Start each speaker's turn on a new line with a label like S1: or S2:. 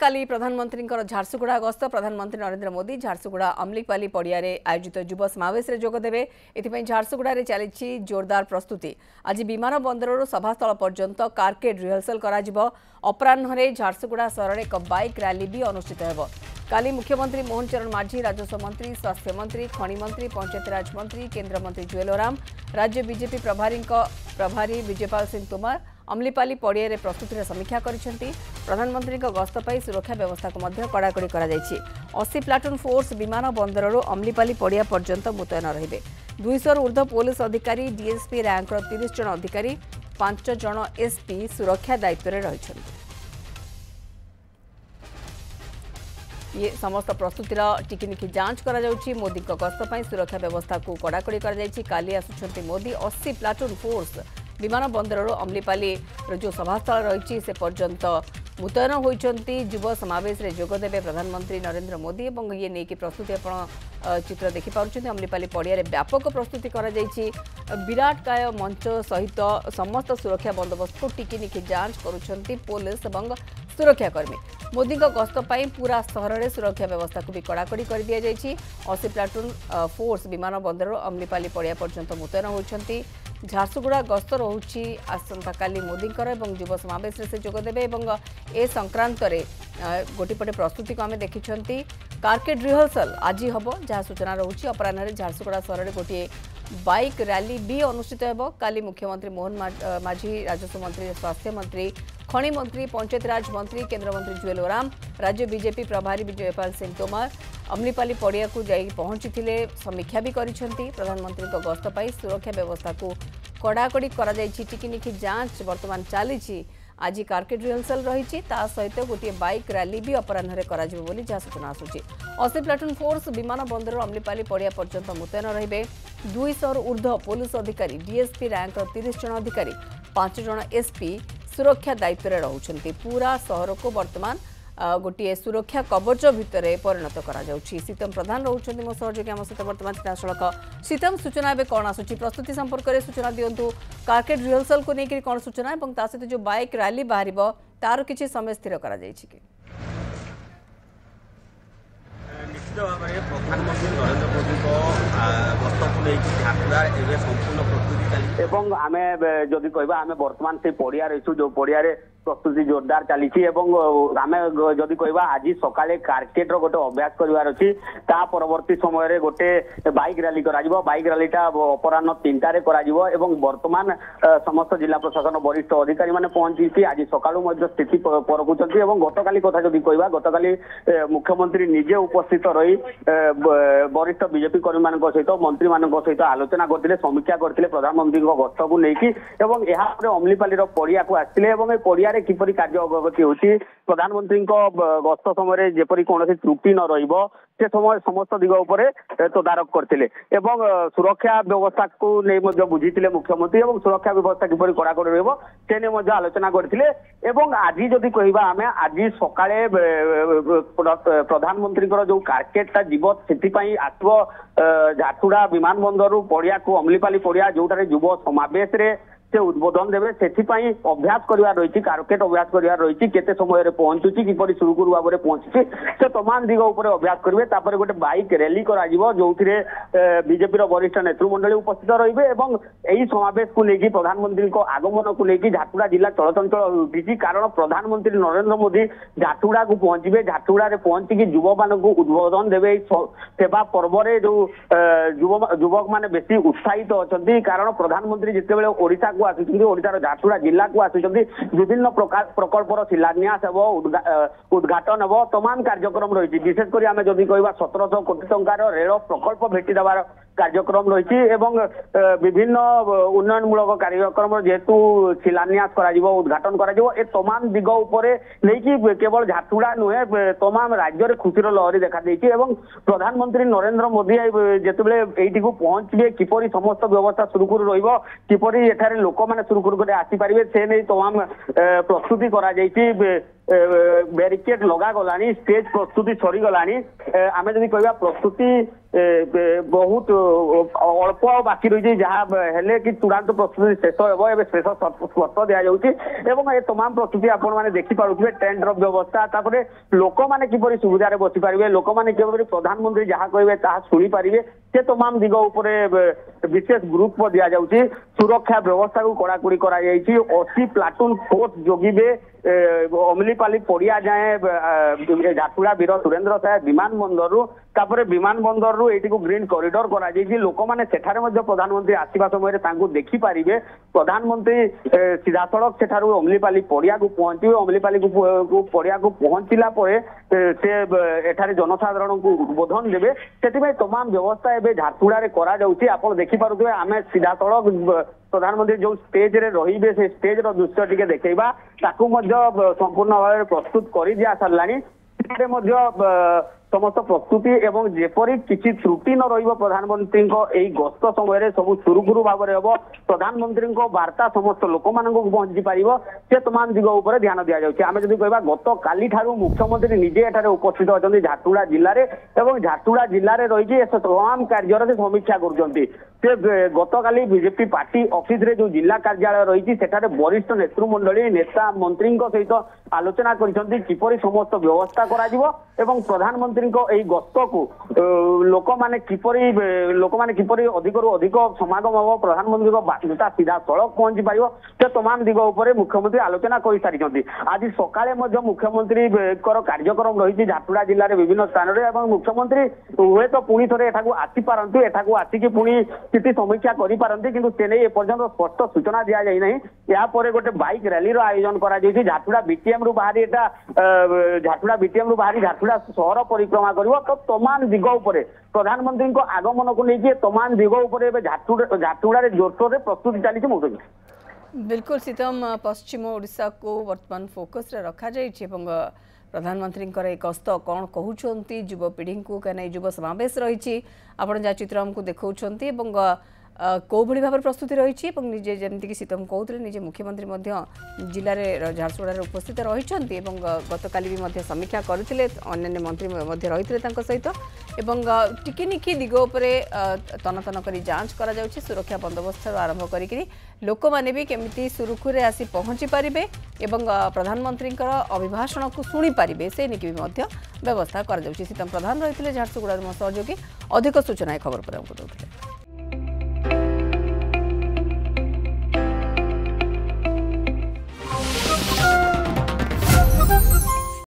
S1: काली प्रधानमंत्री झारसुगुड़ा गस्त प्रधानमंत्री नरेंद्र मोदी झारसुगुड़ा अमलीपाली पड़िया आयोजित युव समावेश जोगदेवे। एथिपाई झारसुगुड़ा चली जोरदार प्रस्तुति। आज विमान बंदर सभास्थल पर्यंत कारकेड रिहर्सल करा। अपराह्न झारसुगुड़ा सहर एक बाइक रैली भी अनुष्ठित हो। काली मुख्यमंत्री मोहन चरण माझी, राजस्व मंत्री, स्वास्थ्य मंत्री, खनि मंत्री, पंचायतराज मंत्री, केंद्र मंत्री जुएल ओराम, राज्य बीजेपी प्रभारी विजयपाल सिंह तोमर अमलीपाली पड़िया प्रस्तुतिर समीक्षा करिसेंती। प्रधानमंत्री गस्त पर सुरक्षा व्यवस्था को मध्य कड़ाकड़ी करा जायछि। 80 प्लाटून फोर्स विमान बंदर अमलीपाली पड़िया पर्यंत मुतयन रहिबे। 200 ऊर्ध्व पुलिस अधिकारी, डीएसपी रैंकर 30 जन अधिकारी, 5 जन एसपी सुरक्षा दायित्व में रहिसेंती। ये समस्त प्रस्तुतिर टिकिनिखि जांच करा जाउछि। मोदी गस्त पर सुरक्षा व्यवस्था को कड़ाकड़ी करा जायछि। काली आसुछंती मोदी। 80 प्लाटून फोर्स विमान बंदर अमलीपाली जो सभास्थल रही से पर्यंत मुतयन होती। युव समावेश में जोगदेवे प्रधानमंत्री नरेंद्र मोदी और ये नहीं कि प्रस्तुति आप चित्र देखिपुं। अमलीपाली पड़िया व्यापक प्रस्तुति करा जायछि। विराटकाय मंच सहित समस्त सुरक्षा बंदोबस्त को टिकिनिखि जांच करुछंती पुलिस और सुरक्षाकर्मी। मोदी गस्त पर पूरा सहर में सुरक्षा व्यवस्था को भी कड़ाकड़ी कर दि जायछि। 80 प्लाटून फोर्स विमान बंदर अमलीपाली पड़िया पर्यंत मुतयन होती। झारसुगुड़ा गस्त रोची आसंता काली मोदी और युव समावेश से जोगदेवे। ए संक्रांत गोटेपटे प्रस्तुति को आम देखी। कारकेड रिहर्सल आज हम जहाँ सूचना रोची। अपराह्न झारसुगुड़ा सहर में गोटे बाइक रैली भी अनुष्ठित हो। काली मुख्यमंत्री मोहन माझी, राजस्व मंत्री, स्वास्थ्य मंत्री, खनि मंत्री, पंचायतराज मंत्री, केंद्र मंत्री जुएल ओराम, राज्य बीजेपी प्रभारी विजयपाल सिंह तोमर अमलीपाली पड़िया को जाई पहुंची समीक्षा भी करिसेंती। प्रधानमंत्री गस्त पर सुरक्षा व्यवस्था को कड़ाकड़ी करा जायछि। टिकिनिखि जांच वर्तमान चली। आज कारकेड रिहर्सल रही सहित गोटे बाइक रैली भी अपराह्न करा जिवो बोली जहाँ सूचना आसुछि। 80 प्लाटून फोर्स विमान बंदर अमलीपाली पड़िया पर्यंत मुतयन रहिबे। 200 ऊर्ध्व पुलिस अधिकारी, डीएसपी रैंकर 30 जन अधिकारी, 5 जन एसपी सुरक्षा दायित्व में रहउछंती। पूरा शहर को वर्तमान गोटे सुरक्षा कवच भितर परिणत करा जाउछि। सीतम प्रधान रहउछंती मो सहयोगी आम सहित वर्तमान सीधासलख। सीतम सूचना एवं कौन आसुछि प्रस्तुति संपर्क में सूचना दिंतु। कारकेड रिहर्सल को लेकर कौन सूचना और ता सहित जो बाइक रैली बाहर तार किसी समय स्थिर करा जायछि कि?
S2: निश्चित भाव में प्रधानमंत्री नरेंद्र मोदी गस्त को लेकिन झारसुगुड़ा एवं संपूर्ण प्रस्तुति चली। आम जदि कहवा आम बर्तमान से पड़िया रही जो पड़िया प्रस्तुति जोरदार चली। आम जदि कहवा आज सकाले कारकेड गोटे अभ्यास करार अच्छी। परवर्ती समय गोटे बाइक रैली करा। बाइक रैलीटा अपराह्न 3टार करा। वर्तमान समस्त जिला प्रशासन वरिष्ठ अधिकारी मैंने पहुंची आज सकाळु स्थिति परखुंट। गतकाली कथा जदि कहवा गतकाली मुख्यमंत्री निजे उपस्थित रही वरिष्ठ बीजेपी कर्मी मान सहित मंत्री मान सहित आलोचना करते, समीक्षा करते प्रधानमंत्री गस्त को लेकिन यहाँ अमलीपाली पड़िया को आसते। पड़िया किपरि कार्य अग्रगति होती प्रधानमंत्री गस्त समय जेपरी कौन त्रुटि न रहिबो से समय समस्त दिग उपरे तदारक करथिले। सुरक्षा व्यवस्था को नहीं बुझीथिले मुख्यमंत्री और सुरक्षा व्यवस्था किपरि कड़ाकड़ी रहिबो से नहीं आलोचना करथिले। आज जदि कहबा आमे आज सकाळे प्रधानमंत्री जो कारकेडटा जीव से आसब झारसुगुड़ा विमान बंदर पड़िया को अमलीपाली पड़िया जोटारे युव समावेश रे से उद्बोधन देवे से अभ्यास करार रही। कारकेड अभ्यास करार रही केते समय पहुंचुची किपरि सुरुखुरु भाव में पहुंची से तमाम दिग उपर अभ्यास करेंगे। तापर गोटे बाइक रैली करा जो बीजेपी वरिष्ठ नेतृमंडली उपस्थित रहिबे। यही समावेश को लेकिन प्रधानमंत्री आगमन को लेकिन झारसुगुड़ा जिला चलचंचल उठी। कारण प्रधानमंत्री नरेंद्र मोदी झारसुगुड़ा को पहुंचे। झारसुगुड़ा पहुंचिक युवा मान उद्बोधन देवे। सेवा पर्व जो युवक मैंने बेसी उत्साहित अच्छा। कारण प्रधानमंत्री जिते ओडिशा को ओडिशार झारसुगुड़ा जिला को आसुचंती विभिन्न प्रकार प्रकल्पर शिलान्यास उद्घाटन हम तमाम कार्यक्रम रही। विशेषकर आम जदि कह 1700 कोटी टंकार रेल प्रकल्प भेटी देवार कार्यक्रम रही। विभिन्न उन्नयनमूलक कार्यक्रम जेहेतु शिलान्यास उद्घाटन कर तमाम दिग उपरे नहीं केवल झारसुगुड़ा नुहे तमाम राज्य में खुशीर लहरी देखा देती। प्रधानमंत्री नरेंद्र मोदी जिते ये पहुंचे किपरि समस्त व्यवस्था सुरुखुरु रहिबो किपरि एठारे लोक मैंने सुरुखुरु आसीपारे से नहीं तमाम प्रस्तुति करा जायछि। बैरिकेड लगा गलानी, स्टेज प्रस्तुति सरी गलानी। आम जदि कहवा प्रस्तुति बहुत अल्प बाकी रही जहाँ हेले कि चूड़ांत प्रस्तुति शेष हो एवं शेष स्पर्श दि जाऊँगी तमाम प्रस्तुति आपण मैंने देखिपे टेंट व्यवस्था तापर लोक मैंने किपरि सुविधा बसी पारे लोक मैंने किपरि प्रधानमंत्री जहाँ कहे ता शुणी पारे से तमाम दिग उपर विशेष गुरुत्व दि जाऊँगी सुरक्षा व्यवस्था को कड़ाकड़ी कर 80 प्लाटून फोर्स जोगिबे अमलीपाली पड़िया जाए झारसुगुड़ा वीर सुरेंद्र साय विमान बंदर तापर विमान बंदर रु एटी को ग्रीन कॉरिडोर करा जायछि लोक माने सेठारे मध्ये प्रधानमंत्री आसीबा समय तांको देखि पारिबे प्रधानमंत्री सीधा सड़क सेठारु अमलीपाली पड़िया को पहुंचबे अमलीपाली को पड़िया को पहुंचला परे से एठारे जनसाधारण को उद्बोधन देबे सेति तमाम व्यवस्था एबे झारसुगुड़ा रे करा जाउछि आपण देखि पारुथबे आमे सीधा सड़क प्रधानमंत्री जो स्टेज रे रहिबे से स्टेज रो दृश्य टिके देखैबा ताकू मध्ये संपूर्ण भाव प्रस्तुत करि दिया सरलानी समस्त प्रस्तुति एवं जेपरी किसी त्रुटि न रही प्रधानमंत्री गस्त समय सब सुरुखुरु भाव में हम प्रधानमंत्री वार्ता समस्त लोक मान पहुंची पार से तमाम दिग उपर ध्यान दि जाए आम जब कह गत काली मुख्यमंत्री निजे एठारे उपस्थित अच्छा झारसुगुड़ा जिले में झारसुगुड़ा जिले में रही तमाम कार्य से समीक्षा कर गत काली बीजेपी पार्टी ऑफिस रे जो जिला कार्यालय रही सेठारे वरिष्ठ नेतृमंडली नेता मंत्री सहित आलोचना कर समस्त व्यवस्था करा प्रधानमंत्री गस्त को लोक माने किपरि अधिक अधिक समागम हम प्रधानमंत्री बार्ता सीधा सड़क पहुंची पार से तमाम दिग उपर मुख्यमंत्री आलोचना कर सारी आज सकाळे मुख्यमंत्री कार्यक्रम रही झारसुगुड़ा जिले में विभिन्न स्थान में मुख्यमंत्री हुए तो पुणी थे एठाकू आसी पारती एठाकू आसिक पुणी स्थिति समीक्षा करि पारंती किंतु सेने ए पर्यंत स्पष्ट सूचना दिया जाय नहीं या परे गोटे बाइक रैली रो आयोजन करा जायछि झारसुगुड़ा बीटीएम रु बाहरी एटा झारसुगुड़ा बीटीएम रु बाहरी झारसुगुड़ा शहर परिक्रमा करिवो तो तमाम दिग उपरे प्रधानमंत्री को आगमन को लेके तमाम दिग उपरे झारसुगुड़ा रे जोरसोर रे प्रस्तुति चली मौजूद
S1: बिल्कुल सीतम पश्चिम ओडिशा को वर्तमान फोकस रे रखा जायछि प्रधानमंत्री गस्त कौन कहते युवपीढ़ी को कहीं युव समावेश रही आपड़ जहाँ चित्र आमको देखा कौ भाई भाव प्रस्तुति रही निजे जमीक सीतम कहते निजे मुख्यमंत्री जिले में झारसुगुड़ा उपस्थित रही गत काली भी समीक्षा करते अन्य मंत्री रही सहित टिकिनिखी दिग उपर तन तन कर जांच कर सुरक्षा बंदोबस्त आरंभ कर लोक मैंने भी केमिति सुरुखुरे आसी पहुँची पारे प्रधानमंत्री अभिभाषण को शुणी पारे से नेकी भी व्यवस्था कर सीतम प्रधान रही झारसुगुड़ा सहयोगी अधिक सूचना खबर पर हमको देते।